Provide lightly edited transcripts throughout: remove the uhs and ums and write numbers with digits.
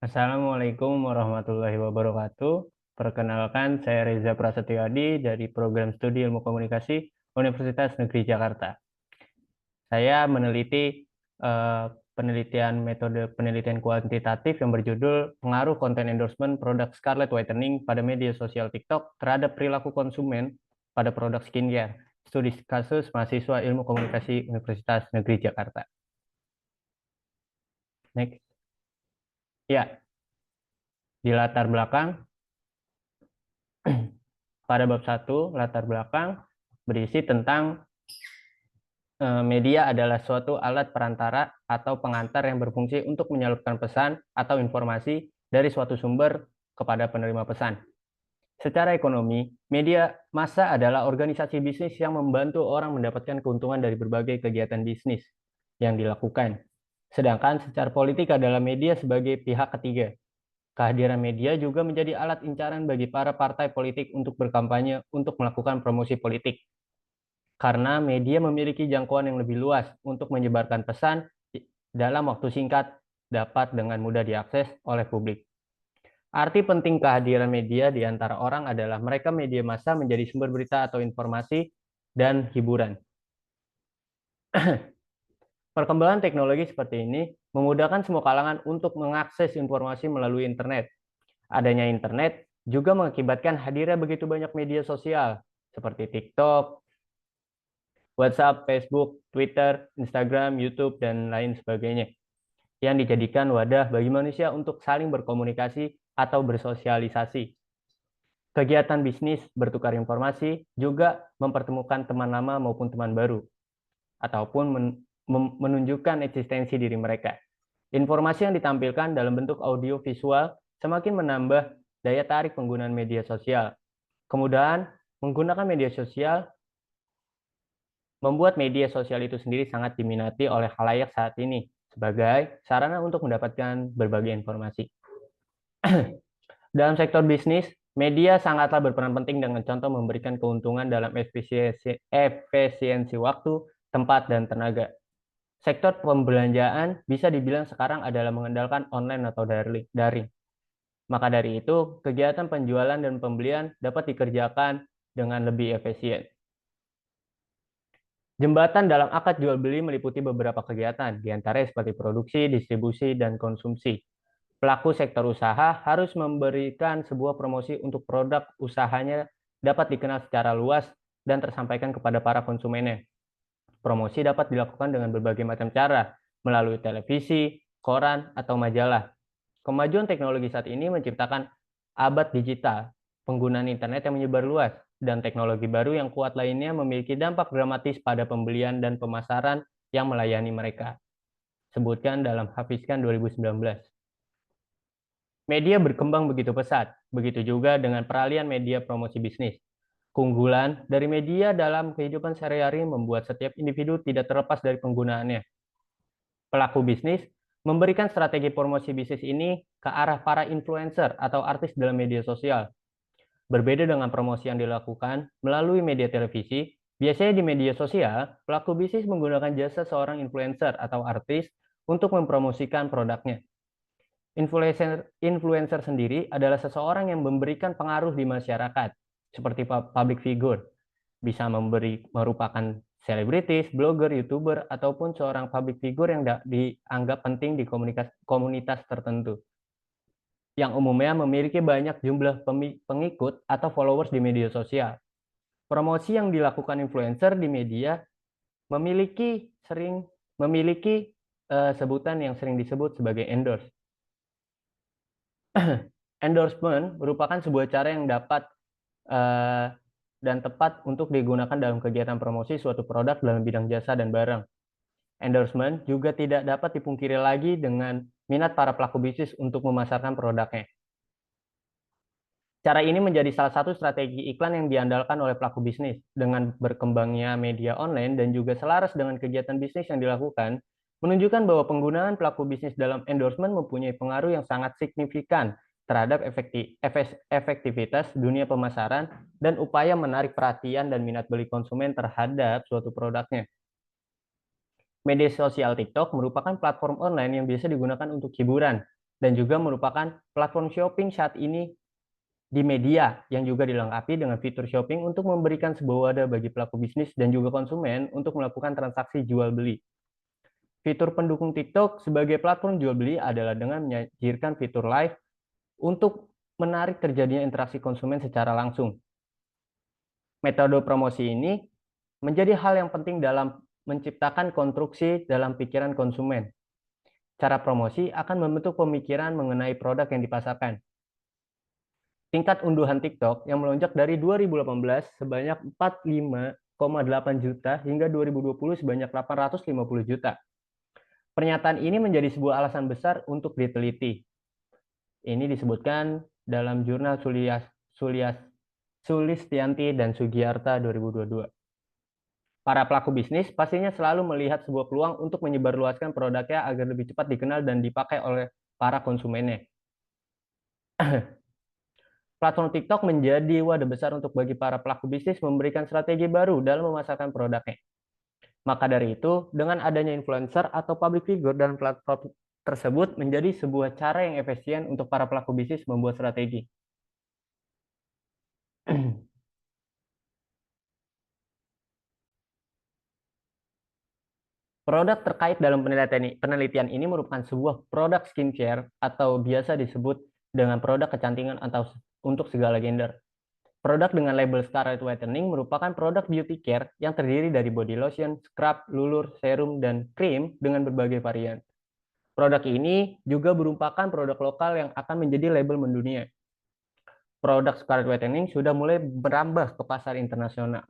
Assalamualaikum warahmatullahi wabarakatuh. Perkenalkan, saya Reza Prasetyadi dari Program Studi Ilmu Komunikasi Universitas Negeri Jakarta. Saya meneliti eh, penelitian metode penelitian kuantitatif yang berjudul Pengaruh Konten Endorsement Produk Scarlett Whitening pada Media Sosial TikTok terhadap Perilaku Konsumen pada Produk Skincare. Studi kasus mahasiswa Ilmu Komunikasi Universitas Negeri Jakarta. Next. Ya, di latar belakang pada bab 1 latar belakang berisi tentang media adalah suatu alat perantara atau pengantar yang berfungsi untuk menyalurkan pesan atau informasi dari suatu sumber kepada penerima pesan. Secara ekonomi, media massa adalah organisasi bisnis yang membantu orang mendapatkan keuntungan dari berbagai kegiatan bisnis yang dilakukan. Sedangkan secara politik adalah media sebagai pihak ketiga. Kehadiran media juga menjadi alat incaran bagi para partai politik untuk berkampanye untuk melakukan promosi politik karena media memiliki jangkauan yang lebih luas untuk menyebarkan pesan dalam waktu singkat dapat dengan mudah diakses oleh publik. Arti penting kehadiran media di antara orang adalah mereka media massa menjadi sumber berita atau informasi dan hiburan. Perkembangan teknologi seperti ini memudahkan semua kalangan untuk mengakses informasi melalui internet. Adanya internet juga mengakibatkan hadirnya begitu banyak media sosial seperti TikTok, WhatsApp, Facebook, Twitter, Instagram, YouTube, dan lain sebagainya, yang dijadikan wadah bagi manusia untuk saling berkomunikasi atau bersosialisasi. Kegiatan bisnis bertukar informasi juga mempertemukan teman lama maupun teman baru, ataupun menunjukkan eksistensi diri mereka. Informasi yang ditampilkan dalam bentuk audio visual semakin menambah daya tarik penggunaan media sosial. Kemudahan menggunakan media sosial membuat media sosial itu sendiri sangat diminati oleh khalayak saat ini sebagai sarana untuk mendapatkan berbagai informasi. Dalam sektor bisnis, media sangatlah berperan penting dengan contoh memberikan keuntungan dalam efisiensi waktu, tempat, dan tenaga. Sektor pembelanjaan bisa dibilang sekarang adalah mengandalkan online atau daring. Maka dari itu, kegiatan penjualan dan pembelian dapat dikerjakan dengan lebih efisien. Jembatan dalam akad jual beli meliputi beberapa kegiatan, diantaranya seperti produksi, distribusi, dan konsumsi. Pelaku sektor usaha harus memberikan sebuah promosi untuk produk usahanya dapat dikenal secara luas dan tersampaikan kepada para konsumennya. Promosi dapat dilakukan dengan berbagai macam cara, melalui televisi, koran, atau majalah. Kemajuan teknologi saat ini menciptakan abad digital, penggunaan internet yang menyebar luas, dan teknologi baru yang kuat lainnya memiliki dampak dramatis pada pembelian dan pemasaran yang melayani mereka. Sebutkan dalam Hafizkan 2019. Media berkembang begitu pesat, begitu juga dengan peralihan media promosi bisnis. Keunggulan dari media dalam kehidupan sehari-hari membuat setiap individu tidak terlepas dari penggunaannya. Pelaku bisnis memberikan strategi promosi bisnis ini ke arah para influencer atau artis dalam media sosial. Berbeda dengan promosi yang dilakukan melalui media televisi, biasanya di media sosial, pelaku bisnis menggunakan jasa seorang influencer atau artis untuk mempromosikan produknya. Influencer sendiri adalah seseorang yang memberikan pengaruh di masyarakat, seperti public figure, bisa merupakan selebritis, blogger, youtuber, ataupun seorang public figure yang dianggap penting di komunitas tertentu, yang umumnya memiliki banyak jumlah pengikut atau followers di media sosial. Promosi yang dilakukan influencer di media memiliki sebutan yang sering disebut sebagai endorse. Endorsement merupakan sebuah cara yang dapat dan tepat untuk digunakan dalam kegiatan promosi suatu produk dalam bidang jasa dan barang. Endorsement juga tidak dapat dipungkiri lagi dengan minat para pelaku bisnis untuk memasarkan produknya. Cara ini menjadi salah satu strategi iklan yang diandalkan oleh pelaku bisnis. Dengan berkembangnya media online dan juga selaras dengan kegiatan bisnis yang dilakukan, menunjukkan bahwa penggunaan pelaku bisnis dalam endorsement mempunyai pengaruh yang sangat signifikan terhadap efektivitas dunia pemasaran dan upaya menarik perhatian dan minat beli konsumen terhadap suatu produknya. Media sosial TikTok merupakan platform online yang biasa digunakan untuk hiburan dan juga merupakan platform shopping saat ini di media yang juga dilengkapi dengan fitur shopping untuk memberikan sebuah wadah bagi pelaku bisnis dan juga konsumen untuk melakukan transaksi jual beli. Fitur pendukung TikTok sebagai platform jual beli adalah dengan menyajikan fitur live untuk menarik terjadinya interaksi konsumen secara langsung. Metode promosi ini menjadi hal yang penting dalam menciptakan konstruksi dalam pikiran konsumen. Cara promosi akan membentuk pemikiran mengenai produk yang dipasarkan. Tingkat unduhan TikTok yang melonjak dari 2018 sebanyak 45,8 juta hingga 2020 sebanyak 850 juta. Pernyataan ini menjadi sebuah alasan besar untuk diteliti. Ini disebutkan dalam jurnal Sulistianti dan Sugiarta 2022. Para pelaku bisnis pastinya selalu melihat sebuah peluang untuk menyebarluaskan produknya agar lebih cepat dikenal dan dipakai oleh para konsumennya. Platform TikTok menjadi wadah besar untuk bagi para pelaku bisnis memberikan strategi baru dalam memasarkan produknya. Maka dari itu, dengan adanya influencer atau public figure dan platform tersebut menjadi sebuah cara yang efisien untuk para pelaku bisnis membuat strategi. Produk terkait dalam penelitian ini merupakan sebuah produk skincare atau biasa disebut dengan produk kecantikan atau untuk segala gender. Produk dengan label Scarlet Whitening merupakan produk beauty care yang terdiri dari body lotion, scrub, lulur, serum, dan krim dengan berbagai varian. Produk ini juga merupakan produk lokal yang akan menjadi label mendunia. Produk Scarlet Whitening sudah mulai merambah ke pasar internasional.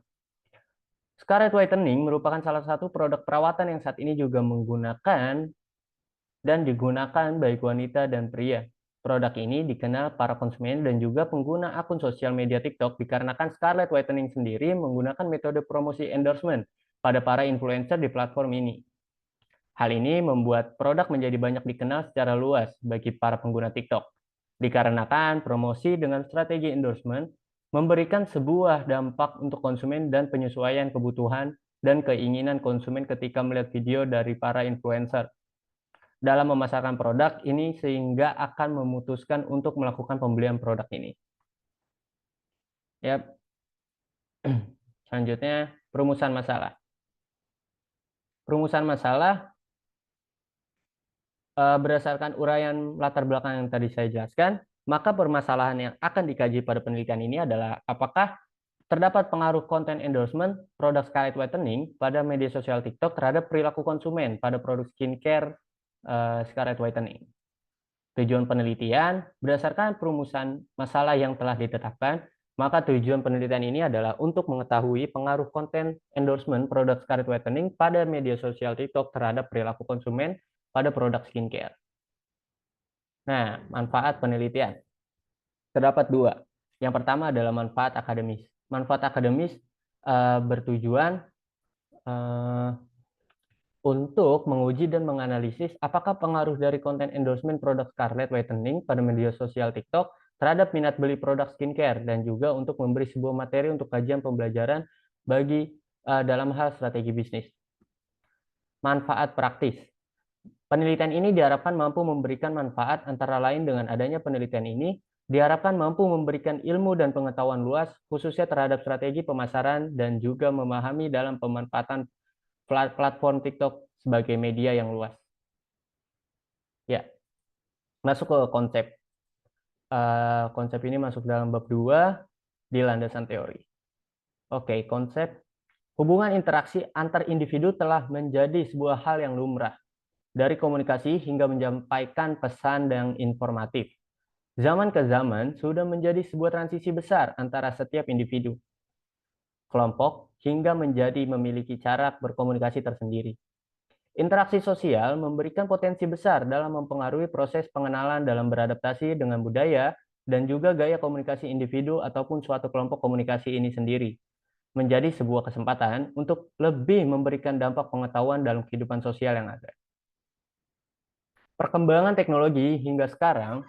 Scarlet Whitening merupakan salah satu produk perawatan yang saat ini juga menggunakan dan digunakan baik wanita dan pria. Produk ini dikenal para konsumen dan juga pengguna akun sosial media TikTok dikarenakan Scarlet Whitening sendiri menggunakan metode promosi endorsement pada para influencer di platform ini. Hal ini membuat produk menjadi banyak dikenal secara luas bagi para pengguna TikTok. Dikarenakan promosi dengan strategi endorsement memberikan sebuah dampak untuk konsumen dan penyesuaian kebutuhan dan keinginan konsumen ketika melihat video dari para influencer dalam memasarkan produk ini sehingga akan memutuskan untuk melakukan pembelian produk ini. Ya. Selanjutnya, perumusan masalah. Perumusan masalah berdasarkan uraian latar belakang yang tadi saya jelaskan, maka permasalahan yang akan dikaji pada penelitian ini adalah apakah terdapat pengaruh konten endorsement produk Scarlet Whitening pada media sosial TikTok terhadap perilaku konsumen pada produk skincare Scarlet Whitening. Tujuan penelitian berdasarkan perumusan masalah yang telah ditetapkan, maka tujuan penelitian ini adalah untuk mengetahui pengaruh konten endorsement produk Scarlet Whitening pada media sosial TikTok terhadap perilaku konsumen pada produk skincare. Nah, manfaat penelitian. Terdapat dua. Yang pertama adalah manfaat akademis. Manfaat akademis bertujuan untuk menguji dan menganalisis apakah pengaruh dari konten endorsement produk Scarlet Whitening pada media sosial TikTok terhadap minat beli produk skincare dan juga untuk memberi sebuah materi untuk kajian pembelajaran bagi dalam hal strategi bisnis. Manfaat praktis. Penelitian ini diharapkan mampu memberikan manfaat antara lain dengan adanya penelitian ini diharapkan mampu memberikan ilmu dan pengetahuan luas khususnya terhadap strategi pemasaran dan juga memahami dalam pemanfaatan platform TikTok sebagai media yang luas. Ya, masuk ke konsep. Konsep ini masuk dalam bab 2 di landasan teori. Oke, konsep hubungan interaksi antar individu telah menjadi sebuah hal yang lumrah. Dari komunikasi hingga menyampaikan pesan yang informatif. Zaman ke zaman sudah menjadi sebuah transisi besar antara setiap individu, kelompok, hingga menjadi memiliki cara berkomunikasi tersendiri. Interaksi sosial memberikan potensi besar dalam mempengaruhi proses pengenalan dalam beradaptasi dengan budaya dan juga gaya komunikasi individu ataupun suatu kelompok komunikasi ini sendiri. Menjadi sebuah kesempatan untuk lebih memberikan dampak pengetahuan dalam kehidupan sosial yang ada. Perkembangan teknologi hingga sekarang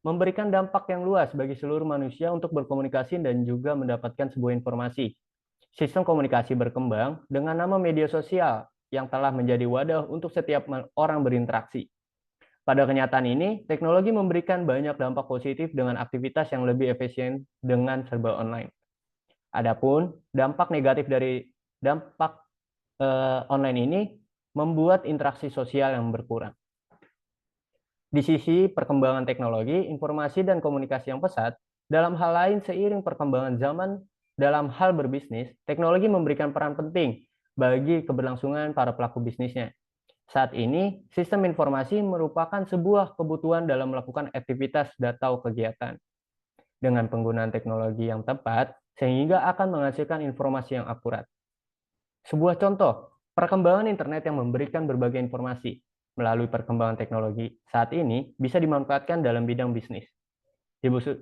memberikan dampak yang luas bagi seluruh manusia untuk berkomunikasi dan juga mendapatkan sebuah informasi. Sistem komunikasi berkembang dengan nama media sosial yang telah menjadi wadah untuk setiap orang berinteraksi. Pada kenyataan ini, teknologi memberikan banyak dampak positif dengan aktivitas yang lebih efisien dengan serba online. Adapun dampak negatif dari dampak online ini membuat interaksi sosial yang berkurang. Di sisi perkembangan teknologi, informasi dan komunikasi yang pesat, dalam hal lain seiring perkembangan zaman dalam hal berbisnis, teknologi memberikan peran penting bagi keberlangsungan para pelaku bisnisnya. Saat ini, sistem informasi merupakan sebuah kebutuhan dalam melakukan aktivitas data atau kegiatan. Dengan penggunaan teknologi yang tepat, sehingga akan menghasilkan informasi yang akurat. Sebuah contoh, perkembangan internet yang memberikan berbagai informasi melalui perkembangan teknologi saat ini bisa dimanfaatkan dalam bidang bisnis.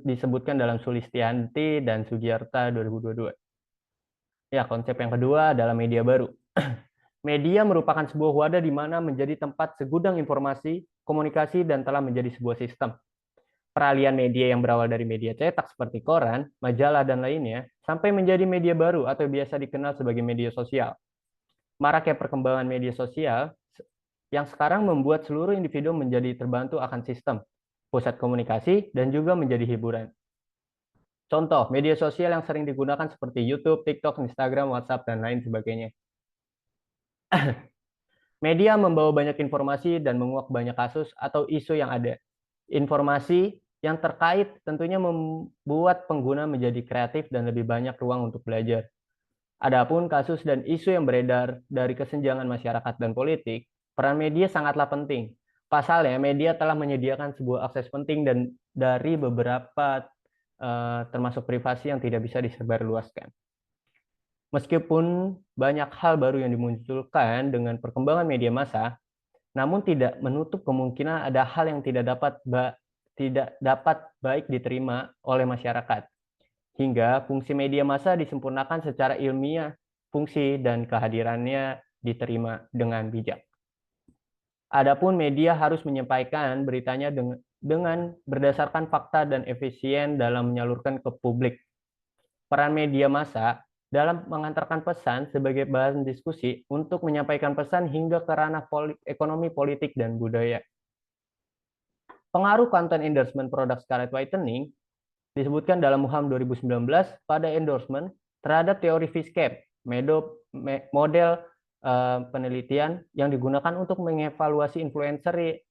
Disebutkan dalam Sulistianti dan Sugiarta 2022. Ya, konsep yang kedua adalah media baru. Media merupakan sebuah wadah di mana menjadi tempat segudang informasi, komunikasi, dan telah menjadi sebuah sistem. Peralihan media yang berawal dari media cetak seperti koran, majalah, dan lainnya, sampai menjadi media baru atau biasa dikenal sebagai media sosial. Maraknya perkembangan media sosial yang sekarang membuat seluruh individu menjadi terbantu akan sistem, pusat komunikasi, dan juga menjadi hiburan. Contoh, media sosial yang sering digunakan seperti YouTube, TikTok, Instagram, WhatsApp, dan lain sebagainya. Media membawa banyak informasi dan menguak banyak kasus atau isu yang ada. Informasi yang terkait tentunya membuat pengguna menjadi kreatif dan lebih banyak ruang untuk belajar. Adapun kasus dan isu yang beredar dari kesenjangan masyarakat dan politik, peran media sangatlah penting. Pasalnya, media telah menyediakan sebuah akses penting dan dari beberapa termasuk privasi yang tidak bisa disebarluaskan. Meskipun banyak hal baru yang dimunculkan dengan perkembangan media massa, namun tidak menutup kemungkinan ada hal yang tidak dapat baik diterima oleh masyarakat. Hingga fungsi media massa disempurnakan secara ilmiah, fungsi dan kehadirannya diterima dengan bijak. Adapun media harus menyampaikan beritanya dengan berdasarkan fakta dan efisien dalam menyalurkan ke publik. Peran media massa dalam mengantarkan pesan sebagai bahan diskusi untuk menyampaikan pesan hingga ke ranah ekonomi, politik, dan budaya. Pengaruh konten endorsement produk Scarlett Whitening disebutkan dalam UHAM 2019 pada endorsement terhadap teori Fishcap, model penelitian yang digunakan untuk mengevaluasi influencer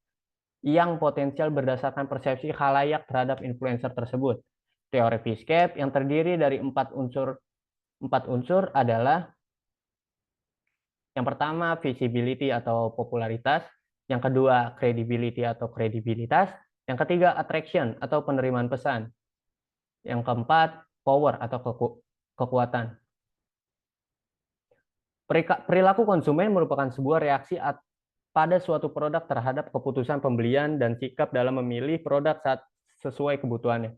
yang potensial berdasarkan persepsi khalayak terhadap influencer tersebut. Teori Fishcap yang terdiri dari 4 unsur adalah yang pertama visibility atau popularitas, yang kedua credibility atau kredibilitas, yang ketiga attraction atau penerimaan pesan, yang keempat power atau kekuatan. Perilaku konsumen merupakan sebuah reaksi pada suatu produk terhadap keputusan pembelian dan sikap dalam memilih produk saat sesuai kebutuhannya.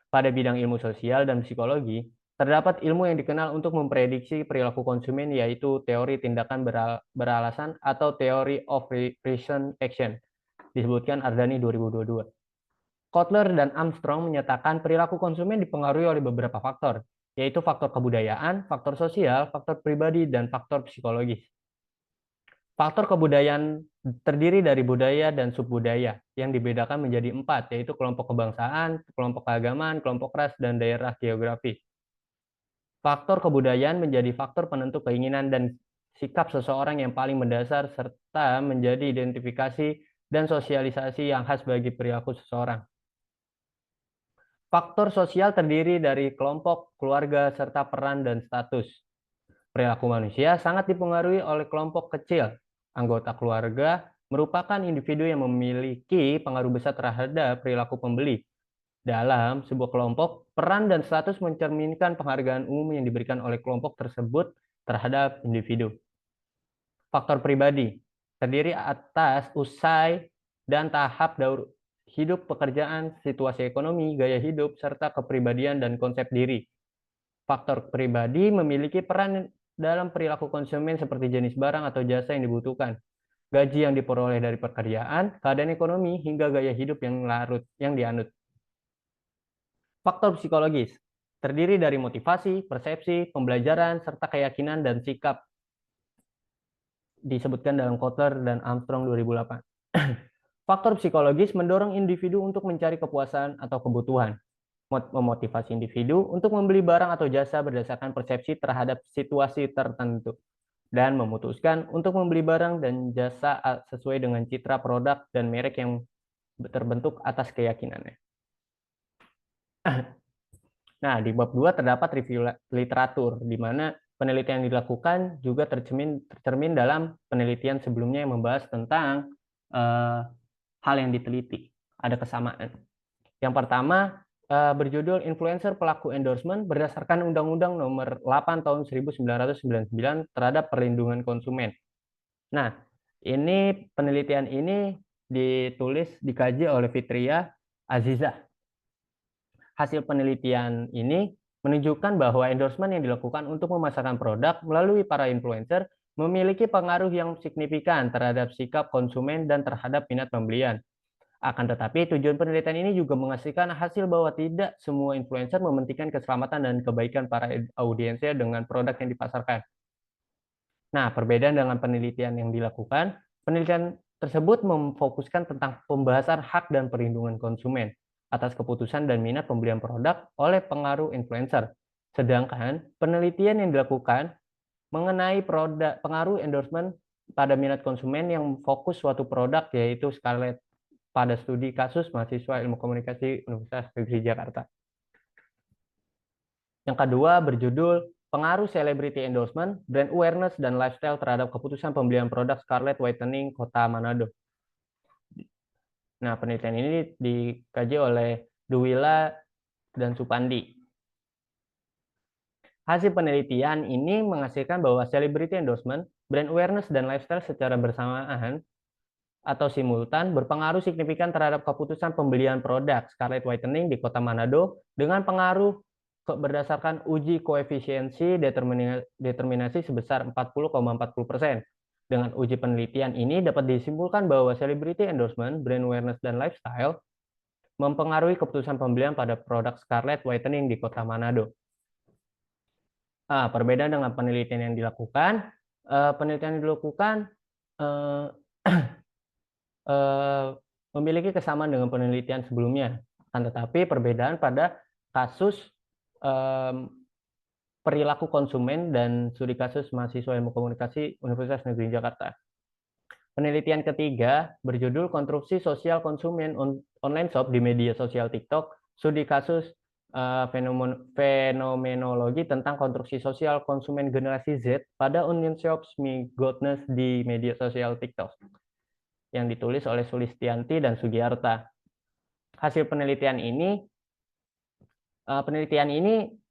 Pada bidang ilmu sosial dan psikologi, terdapat ilmu yang dikenal untuk memprediksi perilaku konsumen, yaitu teori tindakan beralasan atau teori of reason action, disebutkan Ardani 2022. Kotler dan Armstrong menyatakan perilaku konsumen dipengaruhi oleh beberapa faktor, yaitu faktor kebudayaan, faktor sosial, faktor pribadi, dan faktor psikologis. Faktor kebudayaan terdiri dari budaya dan subbudaya yang dibedakan menjadi 4, yaitu kelompok kebangsaan, kelompok keagamaan, kelompok ras, dan daerah geografi. Faktor kebudayaan menjadi faktor penentu keinginan dan sikap seseorang yang paling mendasar serta menjadi identifikasi dan sosialisasi yang khas bagi perilaku seseorang. Faktor sosial terdiri dari kelompok, keluarga, serta peran dan status. Perilaku manusia sangat dipengaruhi oleh kelompok kecil. Anggota keluarga merupakan individu yang memiliki pengaruh besar terhadap perilaku pembeli. Dalam sebuah kelompok, peran dan status mencerminkan penghargaan umum yang diberikan oleh kelompok tersebut terhadap individu. Faktor pribadi terdiri atas usai dan tahap daur hidup, pekerjaan, situasi ekonomi, gaya hidup, serta kepribadian dan konsep diri. Faktor pribadi memiliki peran dalam perilaku konsumen seperti jenis barang atau jasa yang dibutuhkan, gaji yang diperoleh dari pekerjaan, keadaan ekonomi, hingga gaya hidup yang dianut. Faktor psikologis terdiri dari motivasi, persepsi, pembelajaran, serta keyakinan dan sikap, disebutkan dalam Kotler dan Armstrong 2008. Faktor psikologis mendorong individu untuk mencari kepuasan atau kebutuhan, memotivasi individu untuk membeli barang atau jasa berdasarkan persepsi terhadap situasi tertentu, dan memutuskan untuk membeli barang dan jasa sesuai dengan citra produk dan merek yang terbentuk atas keyakinannya. Nah, di bab 2 terdapat review literatur, di mana penelitian yang dilakukan juga tercermin dalam penelitian sebelumnya yang membahas tentang hal yang diteliti. Ada kesamaan. Yang pertama, berjudul Influencer Pelaku Endorsement berdasarkan Undang-Undang Nomor 8 Tahun 1999 terhadap Perlindungan Konsumen. Nah, ini penelitian ini dikaji oleh Fitria Azizah. Hasil penelitian ini menunjukkan bahwa endorsement yang dilakukan untuk memasarkan produk melalui para influencer memiliki pengaruh yang signifikan terhadap sikap konsumen dan terhadap minat pembelian. Akan tetapi, tujuan penelitian ini juga menghasilkan hasil bahwa tidak semua influencer mementingkan keselamatan dan kebaikan para audiensnya dengan produk yang dipasarkan. Nah, perbedaan dengan penelitian yang dilakukan, penelitian tersebut memfokuskan tentang pembahasan hak dan perlindungan konsumen atas keputusan dan minat pembelian produk oleh pengaruh influencer. Sedangkan penelitian yang dilakukan mengenai pengaruh endorsement pada minat konsumen yang fokus suatu produk, yaitu Scarlett pada studi kasus mahasiswa Ilmu Komunikasi Universitas Negeri Jakarta. Yang kedua berjudul Pengaruh Celebrity Endorsement, Brand Awareness, dan Lifestyle terhadap keputusan pembelian produk Scarlett Whitening Kota Manado. Nah, penelitian ini dikaji oleh Duwila dan Supandi. Hasil penelitian ini menghasilkan bahwa celebrity endorsement, brand awareness, dan lifestyle secara bersamaan atau simultan berpengaruh signifikan terhadap keputusan pembelian produk Scarlett Whitening di Kota Manado dengan pengaruh berdasarkan uji koefisiensi determinasi sebesar 40,40%. Dengan uji penelitian ini dapat disimpulkan bahwa celebrity endorsement, brand awareness, dan lifestyle mempengaruhi keputusan pembelian pada produk Scarlett Whitening di Kota Manado. Perbedaan dengan penelitian yang dilakukan, memiliki kesamaan dengan penelitian sebelumnya. Akan tetapi perbedaan pada kasus perilaku konsumen dan studi kasus mahasiswa Ilmu Komunikasi Universitas Negeri Jakarta. Penelitian ketiga berjudul Konstruksi Sosial Konsumen Online Shop di Media Sosial TikTok, studi kasus fenomenologi tentang konstruksi sosial konsumen generasi Z pada onion shops Me Goodness di media sosial TikTok, yang ditulis oleh Sulistianti dan Sugiarta. Hasil penelitian ini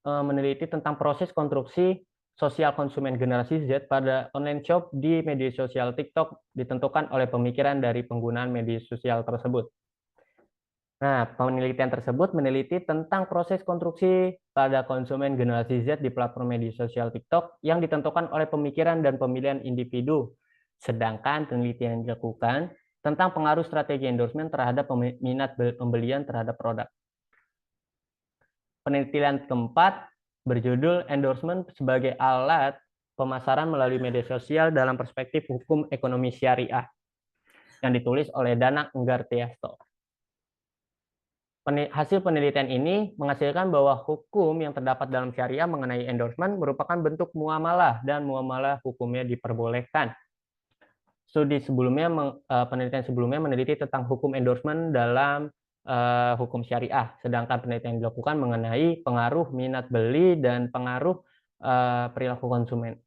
meneliti tentang proses konstruksi sosial konsumen generasi Z pada online shop di media sosial TikTok ditentukan oleh pemikiran dari penggunaan media sosial tersebut. Nah, penelitian tersebut meneliti tentang proses konstruksi pada konsumen generasi Z di platform media sosial TikTok yang ditentukan oleh pemikiran dan pemilihan individu. Sedangkan penelitian yang dilakukan tentang pengaruh strategi endorsement terhadap minat pembelian terhadap produk. Penelitian keempat berjudul Endorsement sebagai alat pemasaran melalui media sosial dalam perspektif hukum ekonomi syariah, yang ditulis oleh Dana Enggartiasto. Hasil penelitian ini menghasilkan bahwa hukum yang terdapat dalam syariah mengenai endorsement merupakan bentuk muamalah dan muamalah hukumnya diperbolehkan. Penelitian sebelumnya meneliti tentang hukum endorsement dalam hukum syariah, sedangkan penelitian yang dilakukan mengenai pengaruh minat beli dan pengaruh perilaku konsumen.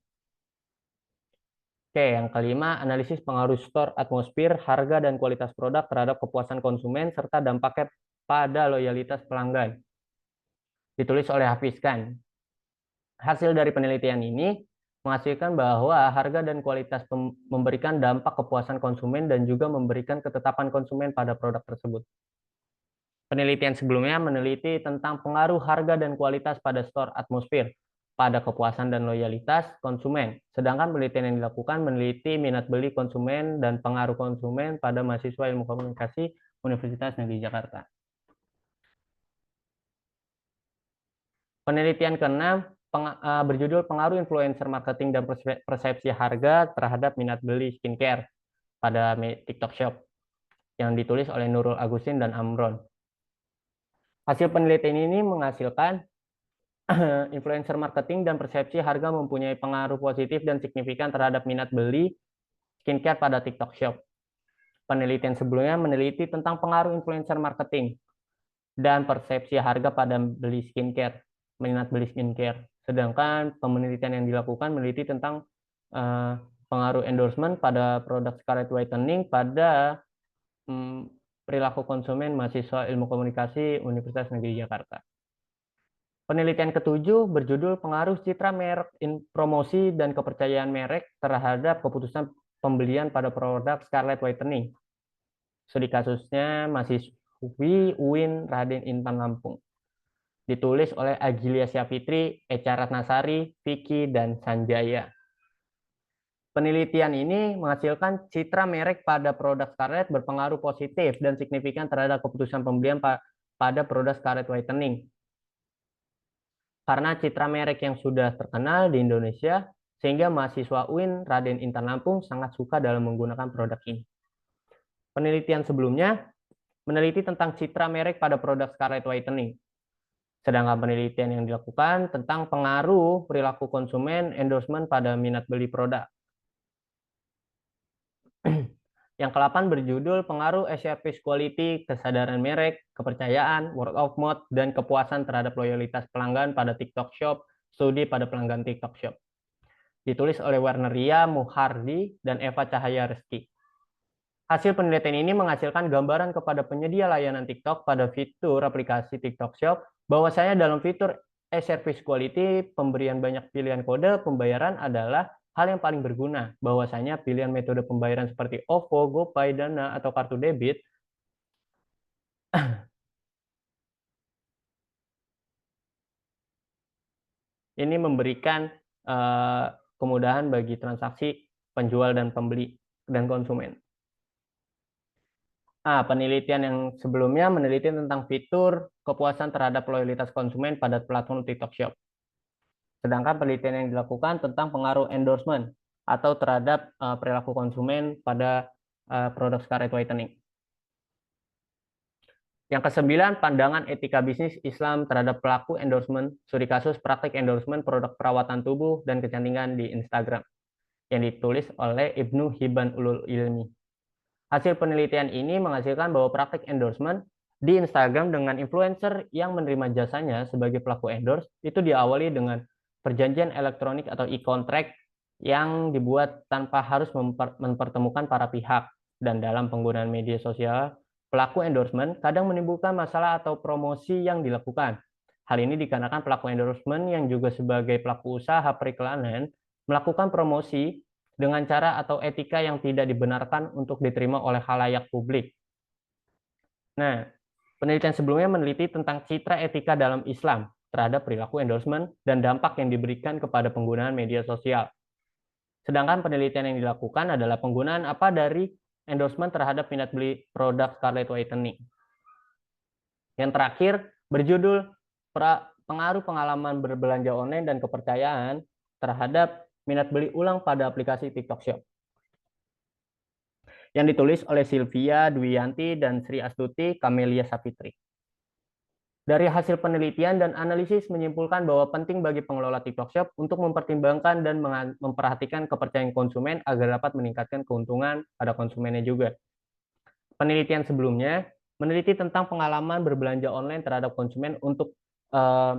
Oke, yang kelima, analisis pengaruh store atmosfer, harga, dan kualitas produk terhadap kepuasan konsumen, serta dampaknya pada loyalitas pelanggan. Ditulis oleh Hafiz Khan. Hasil dari penelitian ini menghasilkan bahwa harga dan kualitas memberikan dampak kepuasan konsumen dan juga memberikan ketetapan konsumen pada produk tersebut. Penelitian sebelumnya meneliti tentang pengaruh harga dan kualitas pada store atmosfer pada kepuasan dan loyalitas konsumen. Sedangkan penelitian yang dilakukan meneliti minat beli konsumen dan pengaruh konsumen pada mahasiswa Ilmu Komunikasi Universitas Negeri Jakarta. Penelitian keenam berjudul Pengaruh Influencer Marketing dan Persepsi Harga terhadap Minat Beli Skincare pada TikTok Shop. yang ditulis oleh Nurul Agustin dan Amron. Hasil penelitian ini menghasilkan influencer marketing dan persepsi harga mempunyai pengaruh positif dan signifikan terhadap minat beli skincare pada TikTok Shop. Penelitian sebelumnya meneliti tentang pengaruh influencer marketing dan persepsi harga pada minat beli skincare. Sedangkan penelitian yang dilakukan meneliti tentang pengaruh endorsement pada produk Scarlett Whitening pada perilaku konsumen mahasiswa Ilmu Komunikasi Universitas Negeri Jakarta. Penelitian ketujuh berjudul Pengaruh Citra Merek, Promosi, dan Kepercayaan Merek terhadap Keputusan Pembelian pada Produk Scarlett Whitening. Studi kasusnya mahasiswi UIN Raden Intan Lampung. Ditulis oleh Agilia Syafitri, Echa Ratnasari, Vicky, dan Sanjaya. Penelitian ini menghasilkan citra merek pada produk Scarlett berpengaruh positif dan signifikan terhadap keputusan pembelian pada produk Scarlett Whitening. Karena citra merek yang sudah terkenal di Indonesia, sehingga mahasiswa UIN Raden Intan Lampung sangat suka dalam menggunakan produk ini. Penelitian sebelumnya meneliti tentang citra merek pada produk Scarlett Whitening. Sedangkan penelitian yang dilakukan tentang pengaruh perilaku konsumen endorsement pada minat beli produk. Yang ke-8 berjudul Pengaruh Service Quality, Kesadaran Merek, Kepercayaan, Word of Mouth, dan Kepuasan terhadap Loyalitas Pelanggan pada TikTok Shop, Studi pada Pelanggan TikTok Shop. Ditulis oleh Warneria Muhardi dan Eva Cahaya Reski. Hasil penelitian ini menghasilkan gambaran kepada penyedia layanan TikTok pada fitur aplikasi TikTok Shop, bahwasanya dalam fitur Service Quality, pemberian banyak pilihan kode pembayaran adalah hal yang paling berguna, bahwasanya pilihan metode pembayaran seperti OVO, GoPay, Dana, atau kartu debit ini memberikan kemudahan bagi transaksi penjual dan pembeli dan konsumen. Penelitian yang sebelumnya meneliti tentang fitur kepuasan terhadap loyalitas konsumen pada platform TikTok Shop. Sedangkan penelitian yang dilakukan tentang pengaruh endorsement atau terhadap perilaku konsumen pada produk Scarlett Whitening. Yang ke-9, pandangan etika bisnis Islam terhadap pelaku endorsement, studi kasus praktik endorsement produk perawatan tubuh dan kecantikan di Instagram, yang ditulis oleh Ibnu Hibban Ulul Ilmi. Hasil penelitian ini menghasilkan bahwa praktik endorsement di Instagram dengan influencer yang menerima jasanya sebagai pelaku endorse itu diawali dengan perjanjian elektronik atau e-contract yang dibuat tanpa harus mempertemukan para pihak. Dan dalam penggunaan media sosial, pelaku endorsement kadang menimbulkan masalah atau promosi yang dilakukan. Hal ini dikarenakan pelaku endorsement yang juga sebagai pelaku usaha periklanan melakukan promosi dengan cara atau etika yang tidak dibenarkan untuk diterima oleh khalayak publik. Nah, penelitian sebelumnya meneliti tentang citra etika dalam Islam terhadap perilaku endorsement dan dampak yang diberikan kepada penggunaan media sosial. Sedangkan penelitian yang dilakukan adalah penggunaan apa dari endorsement terhadap minat beli produk Scarlett Whitening. Yang terakhir berjudul Pengaruh Pengalaman Berbelanja Online dan Kepercayaan terhadap minat beli ulang pada aplikasi TikTok Shop, yang ditulis oleh Sylvia Dwiyanti dan Sri Astuti Kamelia Savitri. Dari hasil penelitian dan analisis menyimpulkan bahwa penting bagi pengelola TikTok Shop untuk mempertimbangkan dan memperhatikan kepercayaan konsumen agar dapat meningkatkan keuntungan pada konsumennya juga. Penelitian sebelumnya meneliti tentang pengalaman berbelanja online terhadap konsumen untuk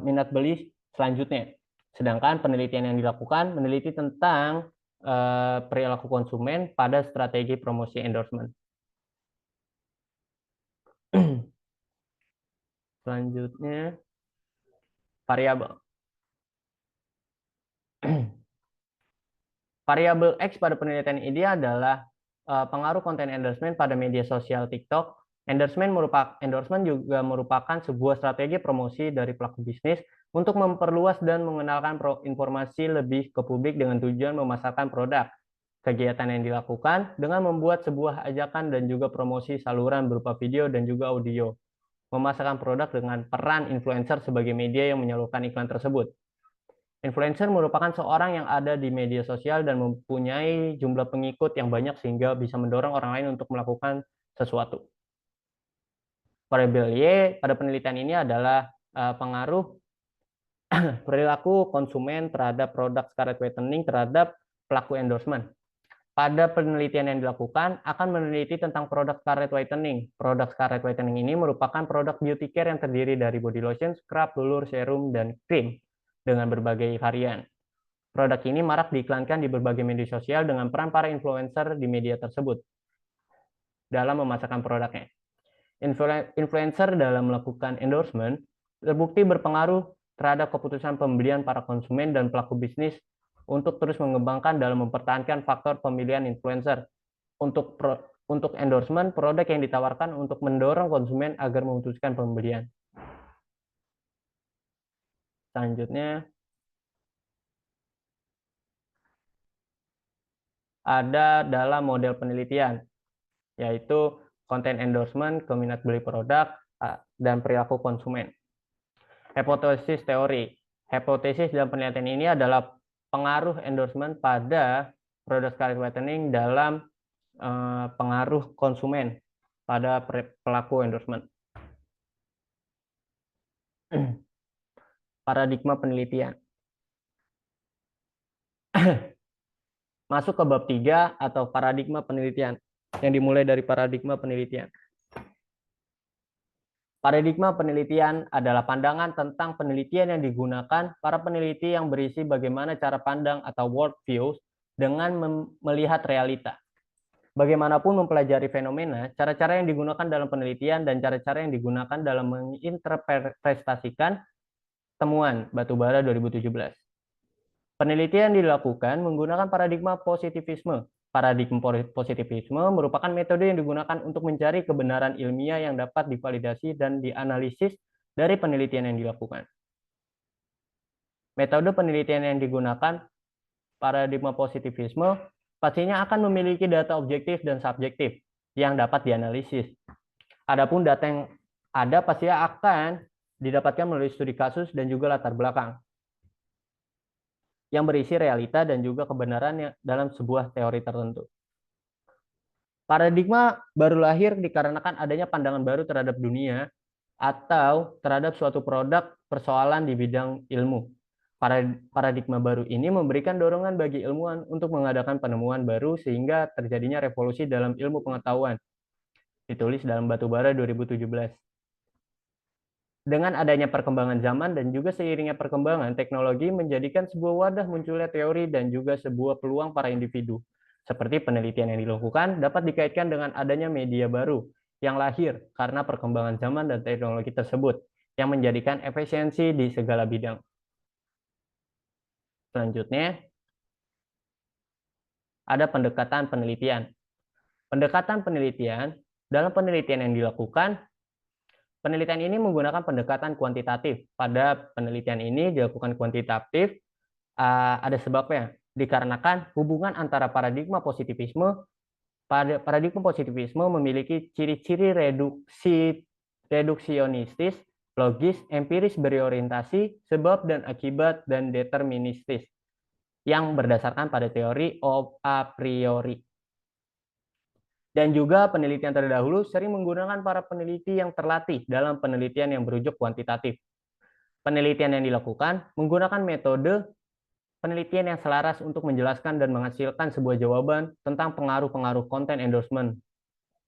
minat beli selanjutnya. Sedangkan penelitian yang dilakukan meneliti tentang perilaku konsumen pada strategi promosi endorsement. Selanjutnya, variabel. Variabel X pada penelitian ini adalah pengaruh konten endorsement pada media sosial TikTok. Endorsement juga merupakan sebuah strategi promosi dari pelaku bisnis untuk memperluas dan mengenalkan informasi lebih ke publik dengan tujuan memasarkan produk. Kegiatan yang dilakukan dengan membuat sebuah ajakan dan juga promosi saluran berupa video dan juga audio. Memasarkan produk dengan peran influencer sebagai media yang menyalurkan iklan tersebut. Influencer merupakan seorang yang ada di media sosial dan mempunyai jumlah pengikut yang banyak sehingga bisa mendorong orang lain untuk melakukan sesuatu. Variabel Y pada penelitian ini adalah pengaruh perilaku konsumen terhadap produk Scarlet Whitening terhadap pelaku endorsement. Pada penelitian yang dilakukan akan meneliti tentang produk Scarlet Whitening. Produk Scarlet Whitening ini merupakan produk beauty care yang terdiri dari body lotion, scrub, lulur, serum, dan krim dengan berbagai varian. Produk ini marak diiklankan di berbagai media sosial dengan peran para influencer di media tersebut dalam memasarkan produknya. Influencer dalam melakukan endorsement terbukti berpengaruh terhadap keputusan pembelian para konsumen dan pelaku bisnis untuk terus mengembangkan dalam mempertahankan faktor pemilihan influencer. Untuk endorsement, produk yang ditawarkan untuk mendorong konsumen agar memutuskan pembelian. Selanjutnya, ada dalam model penelitian, yaitu konten endorsement, keminat beli produk, dan perilaku konsumen. Hipotesis teori. Hipotesis dalam penelitian ini adalah pengaruh endorsement pada produk Scarlet Whitening dalam pengaruh konsumen pada pelaku endorsement. Paradigma penelitian. Masuk ke bab 3 atau paradigma penelitian, yang dimulai dari paradigma penelitian. Paradigma penelitian adalah pandangan tentang penelitian yang digunakan para peneliti yang berisi bagaimana cara pandang atau worldview dengan melihat realita. Bagaimanapun mempelajari fenomena, cara-cara yang digunakan dalam penelitian dan cara-cara yang digunakan dalam menginterpretasikan temuan batubara 2017. Penelitian dilakukan menggunakan paradigma positivisme. Paradigma positivisme merupakan metode yang digunakan untuk mencari kebenaran ilmiah yang dapat divalidasi dan dianalisis dari penelitian yang dilakukan. Metode penelitian yang digunakan paradigma positivisme pastinya akan memiliki data objektif dan subjektif yang dapat dianalisis. Adapun data yang ada pastinya akan didapatkan melalui studi kasus dan juga latar belakang yang berisi realita dan juga kebenaran dalam sebuah teori tertentu. Paradigma baru lahir dikarenakan adanya pandangan baru terhadap dunia atau terhadap suatu produk persoalan di bidang ilmu. Paradigma baru ini memberikan dorongan bagi ilmuwan untuk mengadakan penemuan baru sehingga terjadinya revolusi dalam ilmu pengetahuan. Ditulis dalam Batubara 2017. Dengan adanya perkembangan zaman dan juga seiringnya perkembangan teknologi menjadikan sebuah wadah munculnya teori dan juga sebuah peluang para individu. Seperti penelitian yang dilakukan dapat dikaitkan dengan adanya media baru yang lahir karena perkembangan zaman dan teknologi tersebut yang menjadikan efisiensi di segala bidang. Selanjutnya, ada pendekatan penelitian. Pendekatan penelitian, dalam penelitian yang dilakukan, penelitian ini menggunakan pendekatan kuantitatif. Pada penelitian ini dilakukan kuantitatif, ada sebabnya. Dikarenakan hubungan antara paradigma positivisme, paradigma positivisme memiliki ciri-ciri reduksionistis, logis, empiris berorientasi, sebab dan akibat, dan deterministis, yang berdasarkan pada teori a priori. Dan juga penelitian terdahulu sering menggunakan para peneliti yang terlatih dalam penelitian yang berujuk kuantitatif. Penelitian yang dilakukan menggunakan metode penelitian yang selaras untuk menjelaskan dan menghasilkan sebuah jawaban tentang pengaruh-pengaruh konten endorsement,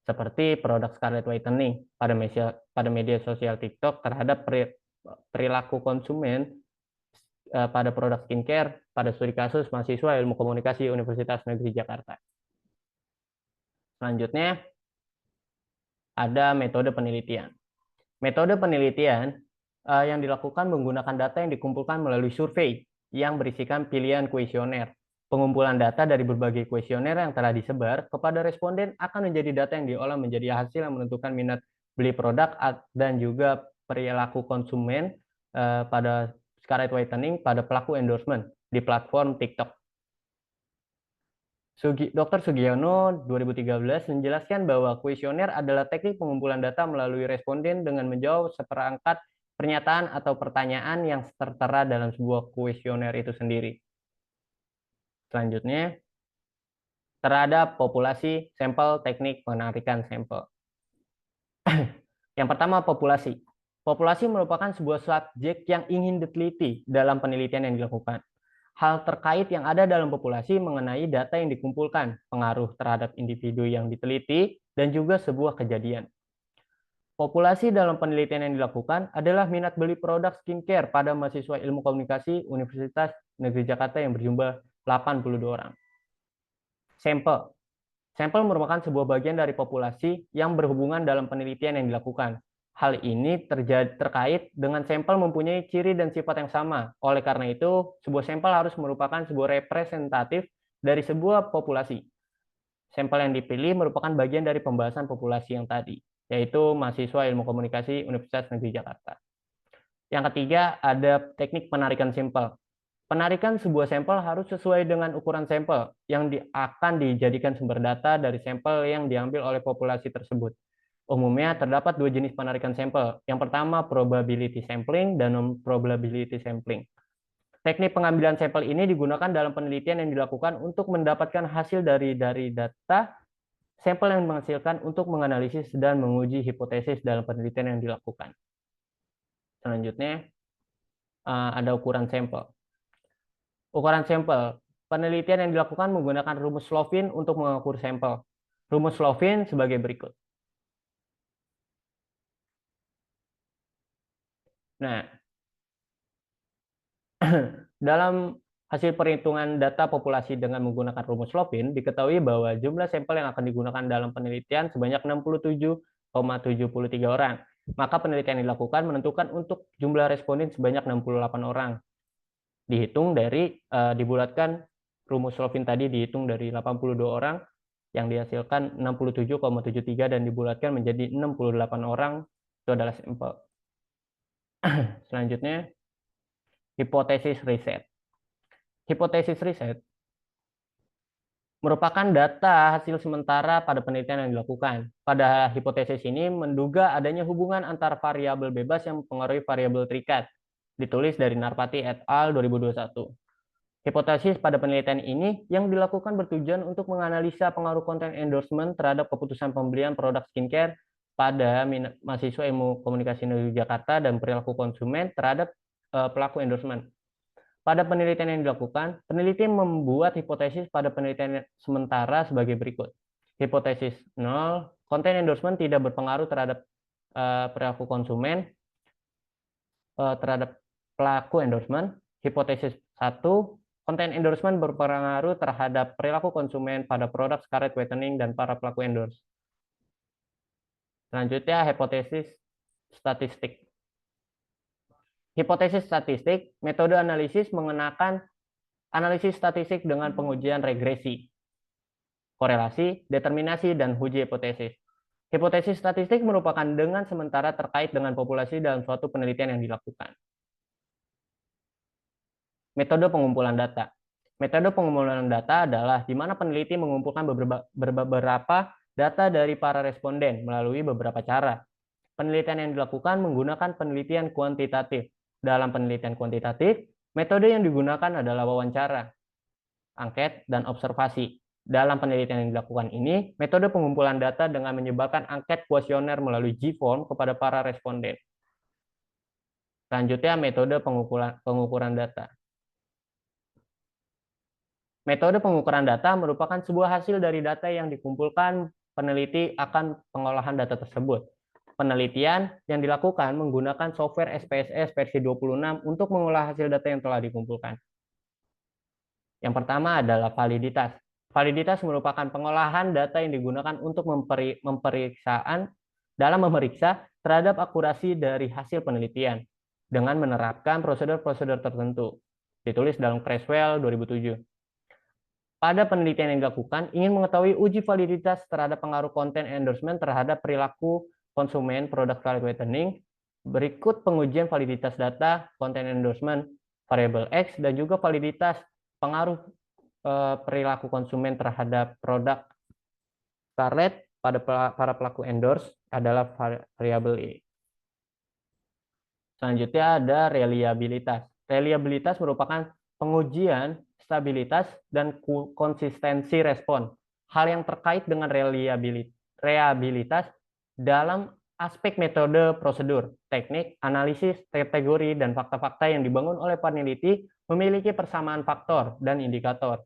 seperti produk Scarlet Whitening pada media sosial TikTok terhadap perilaku konsumen pada produk skincare pada studi kasus mahasiswa ilmu komunikasi Universitas Negeri Jakarta. Selanjutnya, ada metode penelitian. Metode penelitian yang dilakukan menggunakan data yang dikumpulkan melalui survei yang berisikan pilihan kuesioner. Pengumpulan data dari berbagai kuesioner yang telah disebar kepada responden akan menjadi data yang diolah menjadi hasil yang menentukan minat beli produk dan juga perilaku konsumen pada Scarlet Whitening pada pelaku endorsement di platform TikTok. Dr. Sugiono 2013 menjelaskan bahwa kuesioner adalah teknik pengumpulan data melalui responden dengan menjawab seperangkat pernyataan atau pertanyaan yang tertera dalam sebuah kuesioner itu sendiri. Selanjutnya, terhadap populasi sampel teknik penarikan sampel. Yang pertama, populasi. Populasi merupakan sebuah subjek yang ingin diteliti dalam penelitian yang dilakukan. Hal terkait yang ada dalam populasi mengenai data yang dikumpulkan, pengaruh terhadap individu yang diteliti, dan juga sebuah kejadian. Populasi dalam penelitian yang dilakukan adalah minat beli produk skincare pada mahasiswa ilmu komunikasi Universitas Negeri Jakarta yang berjumlah 82 orang. Sampel. Sampel merupakan sebuah bagian dari populasi yang berhubungan dalam penelitian yang dilakukan. Hal ini terkait dengan sampel mempunyai ciri dan sifat yang sama. Oleh karena itu, sebuah sampel harus merupakan sebuah representatif dari sebuah populasi. Sampel yang dipilih merupakan bagian dari pembahasan populasi yang tadi, yaitu mahasiswa ilmu komunikasi Universitas Negeri Jakarta. Yang ketiga, ada teknik penarikan sampel. Penarikan sebuah sampel harus sesuai dengan ukuran sampel yang akan dijadikan sumber data dari sampel yang diambil oleh populasi tersebut. Umumnya terdapat dua jenis penarikan sampel. Yang pertama, probability sampling dan non-probability sampling. Teknik pengambilan sampel ini digunakan dalam penelitian yang dilakukan untuk mendapatkan hasil dari data sampel yang menghasilkan untuk menganalisis dan menguji hipotesis dalam penelitian yang dilakukan. Selanjutnya, ada ukuran sampel. Ukuran sampel. Penelitian yang dilakukan menggunakan rumus Slovin untuk mengukur sampel. Rumus Slovin sebagai berikut. Nah, dalam hasil perhitungan data populasi dengan menggunakan rumus Slovin, diketahui bahwa jumlah sampel yang akan digunakan dalam penelitian sebanyak 67,73 orang. Maka penelitian yang dilakukan menentukan untuk jumlah responden sebanyak 68 orang. Dibulatkan rumus Slovin tadi dihitung dari 82 orang yang dihasilkan 67,73 dan dibulatkan menjadi 68 orang, itu adalah sampel. Selanjutnya, hipotesis riset. Hipotesis riset merupakan data hasil sementara pada penelitian yang dilakukan. Pada hipotesis ini menduga adanya hubungan antar variabel bebas yang mempengaruhi variabel terikat. Ditulis dari Narpati et al. 2021. Hipotesis pada penelitian ini yang dilakukan bertujuan untuk menganalisa pengaruh konten endorsement terhadap keputusan pembelian produk skincare pada mahasiswa ilmu komunikasi negeri Jakarta dan perilaku konsumen terhadap pelaku endorsement. Pada penelitian yang dilakukan, peneliti membuat hipotesis pada penelitian sementara sebagai berikut. Hipotesis 0, konten endorsement tidak berpengaruh terhadap perilaku konsumen terhadap pelaku endorsement. Hipotesis 1, konten endorsement berpengaruh terhadap perilaku konsumen pada produk Scarlett Whitening dan para pelaku endorse. Selanjutnya, hipotesis statistik. Hipotesis statistik, metode analisis mengenakan analisis statistik dengan pengujian regresi, korelasi, determinasi, dan uji hipotesis. Hipotesis statistik merupakan dengan sementara terkait dengan populasi dalam suatu penelitian yang dilakukan. Metode pengumpulan data. Metode pengumpulan data adalah di mana peneliti mengumpulkan beberapa data dari para responden melalui beberapa cara. Penelitian yang dilakukan menggunakan penelitian kuantitatif. Dalam penelitian kuantitatif, metode yang digunakan adalah wawancara, angket, dan observasi. Dalam penelitian yang dilakukan ini, metode pengumpulan data dengan menyebarkan angket kuesioner melalui G-form kepada para responden. Selanjutnya, metode pengukuran data. Metode pengukuran data merupakan sebuah hasil dari data yang dikumpulkan peneliti akan pengolahan data tersebut. Penelitian yang dilakukan menggunakan software SPSS versi 26 untuk mengolah hasil data yang telah dikumpulkan. Yang pertama adalah validitas. Validitas merupakan pengolahan data yang digunakan untuk memeriksa terhadap akurasi dari hasil penelitian dengan menerapkan prosedur-prosedur tertentu. Ditulis dalam Creswell 2007. Pada penelitian yang dilakukan, ingin mengetahui uji validitas terhadap pengaruh konten endorsement terhadap perilaku konsumen produk Scarlett Whitening. Berikut pengujian validitas data, konten endorsement, variabel X, dan juga validitas pengaruh perilaku konsumen terhadap produk Scarlett pada para pelaku endorse adalah variabel Y. Selanjutnya ada reliabilitas. Reliabilitas merupakan pengujian stabilitas dan konsistensi respon. Hal yang terkait dengan reliabilitas dalam Aspek metode, prosedur, teknik, analisis, kategori, dan fakta-fakta yang dibangun oleh peneliti memiliki persamaan faktor dan indikator.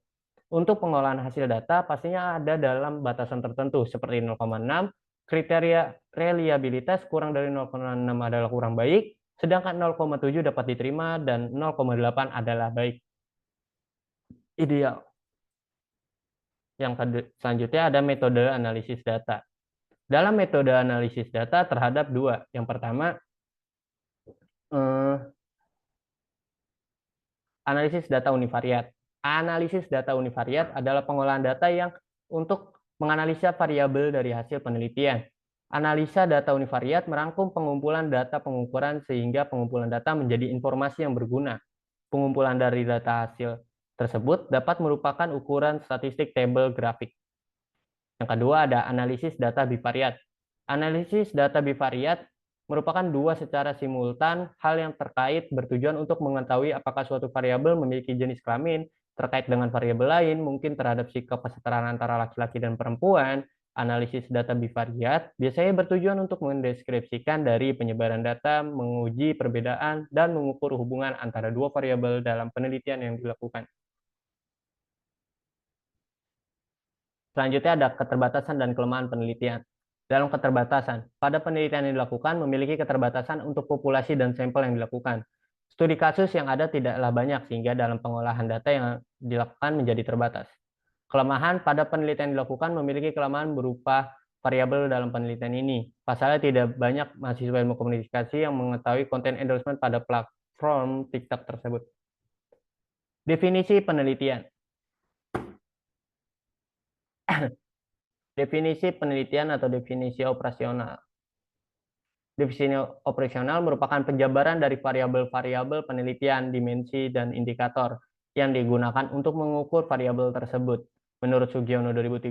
Untuk pengolahan hasil data pastinya ada dalam batasan tertentu seperti 0,6, kriteria reliabilitas kurang dari 0,6 adalah kurang baik, sedangkan 0,7 dapat diterima dan 0,8 adalah baik. Ideal. Yang selanjutnya ada metode analisis data. Dalam metode analisis data terhadap dua. Yang pertama, analisis data univariat. Analisis data univariat adalah pengolahan data yang untuk menganalisa variabel dari hasil penelitian. Analisa data univariat merangkum pengumpulan data pengukuran sehingga pengumpulan data menjadi informasi yang berguna. Pengumpulan dari data hasil tersebut dapat merupakan ukuran statistik tabel grafik. Yang kedua ada analisis data bivariat. Analisis data bivariat merupakan dua secara simultan hal yang terkait bertujuan untuk mengetahui apakah suatu variabel memiliki jenis kelamin terkait dengan variabel lain, mungkin terhadap sikap kesetaraan antara laki-laki dan perempuan. Analisis data bivariat biasanya bertujuan untuk mendeskripsikan dari penyebaran data, menguji perbedaan, dan mengukur hubungan antara dua variabel dalam penelitian yang dilakukan. Selanjutnya ada keterbatasan dan kelemahan penelitian. Dalam keterbatasan, pada penelitian yang dilakukan memiliki keterbatasan untuk populasi dan sampel yang dilakukan. Studi kasus yang ada tidaklah banyak sehingga dalam pengolahan data yang dilakukan menjadi terbatas. Kelemahan pada penelitian yang dilakukan memiliki kelemahan berupa variabel dalam penelitian ini. Pasalnya tidak banyak mahasiswa ilmu komunikasi yang mengetahui konten endorsement pada platform TikTok tersebut. Definisi penelitian. Definisi penelitian atau definisi operasional. Definisi operasional merupakan penjabaran dari variabel-variabel penelitian, dimensi, dan indikator yang digunakan untuk mengukur variabel tersebut. Menurut Sugiono 2013,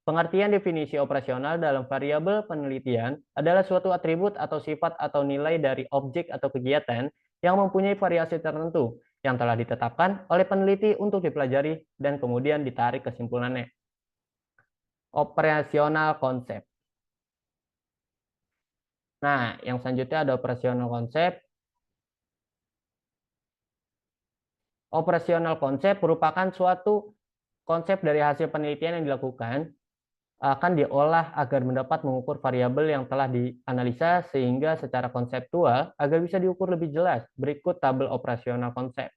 pengertian definisi operasional dalam variabel penelitian adalah suatu atribut atau sifat atau nilai dari objek atau kegiatan yang mempunyai variasi tertentu yang telah ditetapkan oleh peneliti untuk dipelajari dan kemudian ditarik kesimpulannya. Operasional konsep. Nah, yang selanjutnya ada operasional konsep. Operasional konsep merupakan suatu konsep dari hasil penelitian yang dilakukan akan diolah agar mendapat mengukur variabel yang telah dianalisa sehingga secara konseptual agar bisa diukur lebih jelas. Berikut tabel operasional konsep.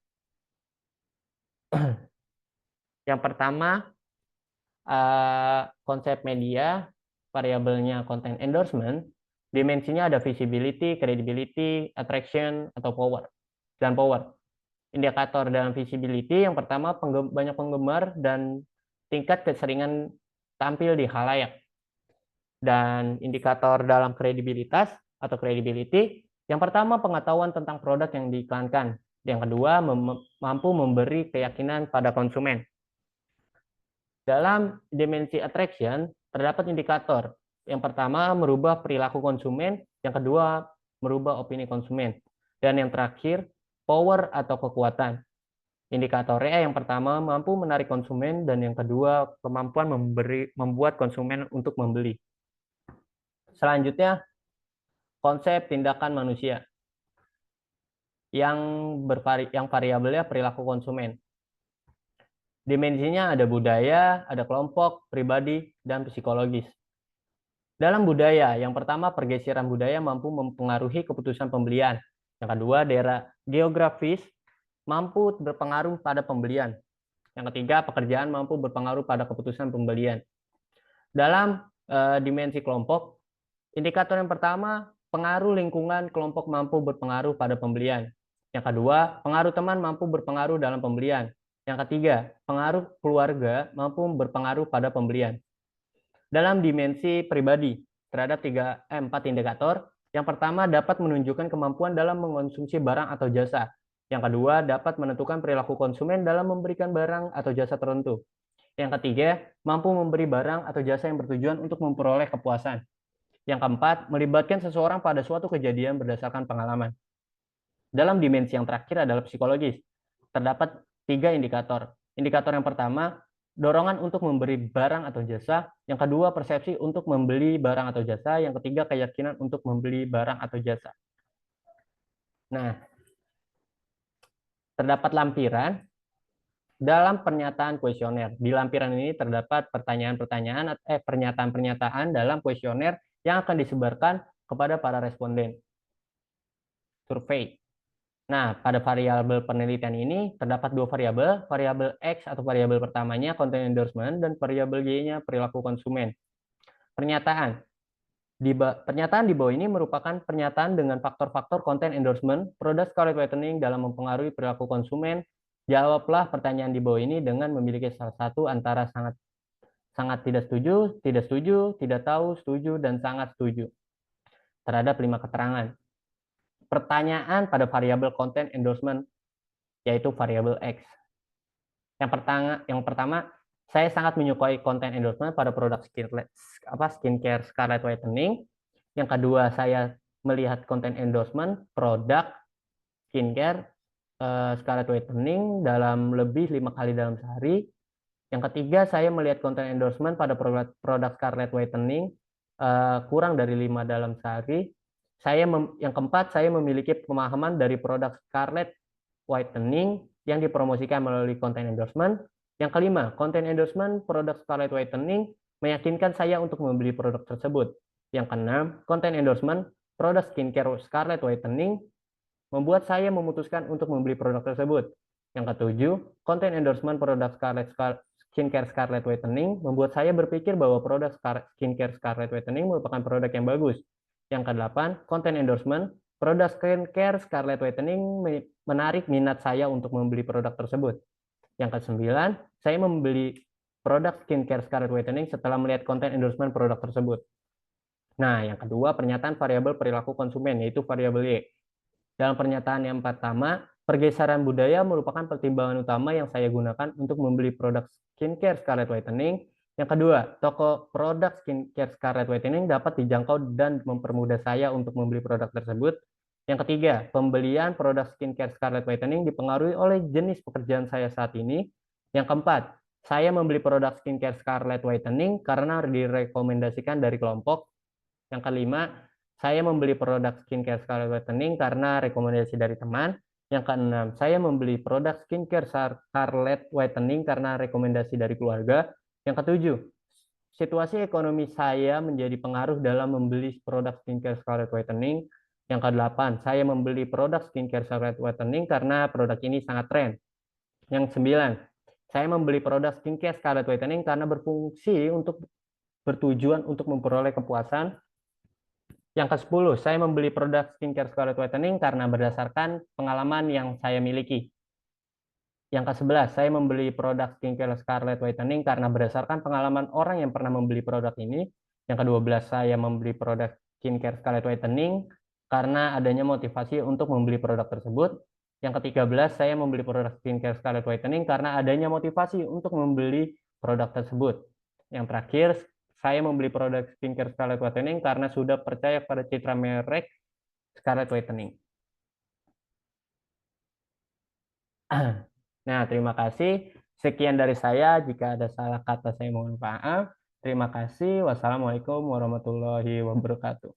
Yang pertama, konsep media, variabelnya content endorsement, dimensinya ada visibility, credibility, attraction, atau power. Dan power. Indikator dalam visibility yang pertama banyak penggemar dan tingkat keseringan tampil di khalayak. Dan indikator dalam kredibilitas atau credibility yang pertama pengetahuan tentang produk yang diiklankan. Yang kedua mampu memberi keyakinan pada konsumen. Dalam dimensi attraction terdapat indikator. Yang pertama merubah perilaku konsumen, yang kedua merubah opini konsumen. Dan yang terakhir power atau kekuatan. Indikatornya yang pertama mampu menarik konsumen dan yang kedua kemampuan membuat konsumen untuk membeli. Selanjutnya konsep tindakan manusia yang variabelnya perilaku konsumen. Dimensinya ada budaya, ada kelompok, pribadi, dan psikologis. Dalam budaya, yang pertama pergeseran budaya mampu mempengaruhi keputusan pembelian. Yang kedua, daerah geografis mampu berpengaruh pada pembelian. Yang ketiga, pekerjaan mampu berpengaruh pada keputusan pembelian. Dalam dimensi kelompok, indikator yang pertama, pengaruh lingkungan kelompok mampu berpengaruh pada pembelian. Yang kedua, pengaruh teman mampu berpengaruh dalam pembelian. Yang ketiga, pengaruh keluarga mampu berpengaruh pada pembelian. Dalam dimensi pribadi, terhadap 4 indikator. Yang pertama, dapat menunjukkan kemampuan dalam mengonsumsi barang atau jasa. Yang kedua, dapat menentukan perilaku konsumen dalam memberikan barang atau jasa tertentu. Yang ketiga, mampu memberi barang atau jasa yang bertujuan untuk memperoleh kepuasan. Yang keempat, melibatkan seseorang pada suatu kejadian berdasarkan pengalaman. Dalam dimensi yang terakhir adalah psikologis. Terdapat 3 indikator. Indikator yang pertama, dorongan untuk memberi barang atau jasa. Yang kedua, persepsi untuk membeli barang atau jasa. Yang ketiga, keyakinan untuk membeli barang atau jasa. Nah, terdapat lampiran dalam pernyataan kuesioner. Di lampiran ini terdapat pernyataan-pernyataan dalam kuesioner yang akan disebarkan kepada para responden survei. Nah, pada variabel penelitian ini terdapat dua variabel, variabel X atau variabel pertamanya konten endorsement dan variabel Y-nya perilaku konsumen. Pernyataan di bawah ini merupakan pernyataan dengan faktor-faktor konten endorsement, produk Scarlett whitening dalam mempengaruhi perilaku konsumen. Jawablah pertanyaan di bawah ini dengan memiliki salah satu antara sangat tidak setuju, tidak tahu, setuju, dan sangat setuju terhadap 5 keterangan. Pertanyaan pada variabel konten endorsement yaitu variabel X. Yang pertama, saya sangat menyukai konten endorsement pada produk skincare Scarlett whitening. Yang kedua, saya melihat konten endorsement produk skincare Scarlett whitening dalam lebih 5 kali dalam sehari. Yang ketiga, saya melihat konten endorsement pada produk Scarlett whitening kurang dari 5 dalam sehari. Yang keempat, saya memiliki pemahaman dari produk Scarlett whitening yang dipromosikan melalui konten endorsement. Yang kelima, konten endorsement produk Scarlett whitening meyakinkan saya untuk membeli produk tersebut. Yang keenam, konten endorsement produk skincare Scarlett whitening membuat saya memutuskan untuk membeli produk tersebut. Yang ketujuh, konten endorsement produk skincare Scarlett whitening membuat saya berpikir bahwa produk skincare Scarlett whitening merupakan produk yang bagus. Yang kedelapan, konten endorsement produk skincare Scarlett whitening menarik minat saya untuk membeli produk tersebut. Yang kesembilan, saya membeli produk skincare Scarlett whitening setelah melihat konten endorsement produk tersebut. Nah, yang kedua, pernyataan variabel perilaku konsumen, yaitu variabel Y. Dalam pernyataan yang pertama, pergeseran budaya merupakan pertimbangan utama yang saya gunakan untuk membeli produk skincare Scarlett whitening. Yang kedua, toko produk skincare Scarlett whitening dapat dijangkau dan mempermudah saya untuk membeli produk tersebut. Yang ketiga, pembelian produk skincare Scarlett whitening dipengaruhi oleh jenis pekerjaan saya saat ini. Yang keempat, saya membeli produk skincare Scarlett whitening karena direkomendasikan dari kelompok. Yang kelima, saya membeli produk skincare Scarlett whitening karena rekomendasi dari teman. Yang keenam, saya membeli produk skincare Scarlett whitening karena rekomendasi dari keluarga. Yang ketujuh, situasi ekonomi saya menjadi pengaruh dalam membeli produk skincare Scarlett whitening. Yang kedelapan, saya membeli produk skincare Scarlett whitening karena produk ini sangat tren. Yang sembilan, saya membeli produk skincare Scarlett whitening karena bertujuan untuk memperoleh kepuasan. Yang ke-10, saya membeli produk skincare Scarlett whitening karena berdasarkan pengalaman yang saya miliki. Yang ke-11, saya membeli produk skincare Scarlett whitening karena berdasarkan pengalaman orang yang pernah membeli produk ini. Yang ke-12, saya membeli produk skincare Scarlett whitening karena adanya motivasi untuk membeli produk tersebut. Yang ke-13, saya membeli produk skincare Scarlett whitening karena adanya motivasi untuk membeli produk tersebut. Yang terakhir, saya membeli produk skincare Scarlett whitening karena sudah percaya pada citra merek Scarlett whitening. Nah, terima kasih. Sekian dari saya. Jika ada salah kata, saya mohon maaf. Terima kasih. Wassalamualaikum warahmatullahi wabarakatuh.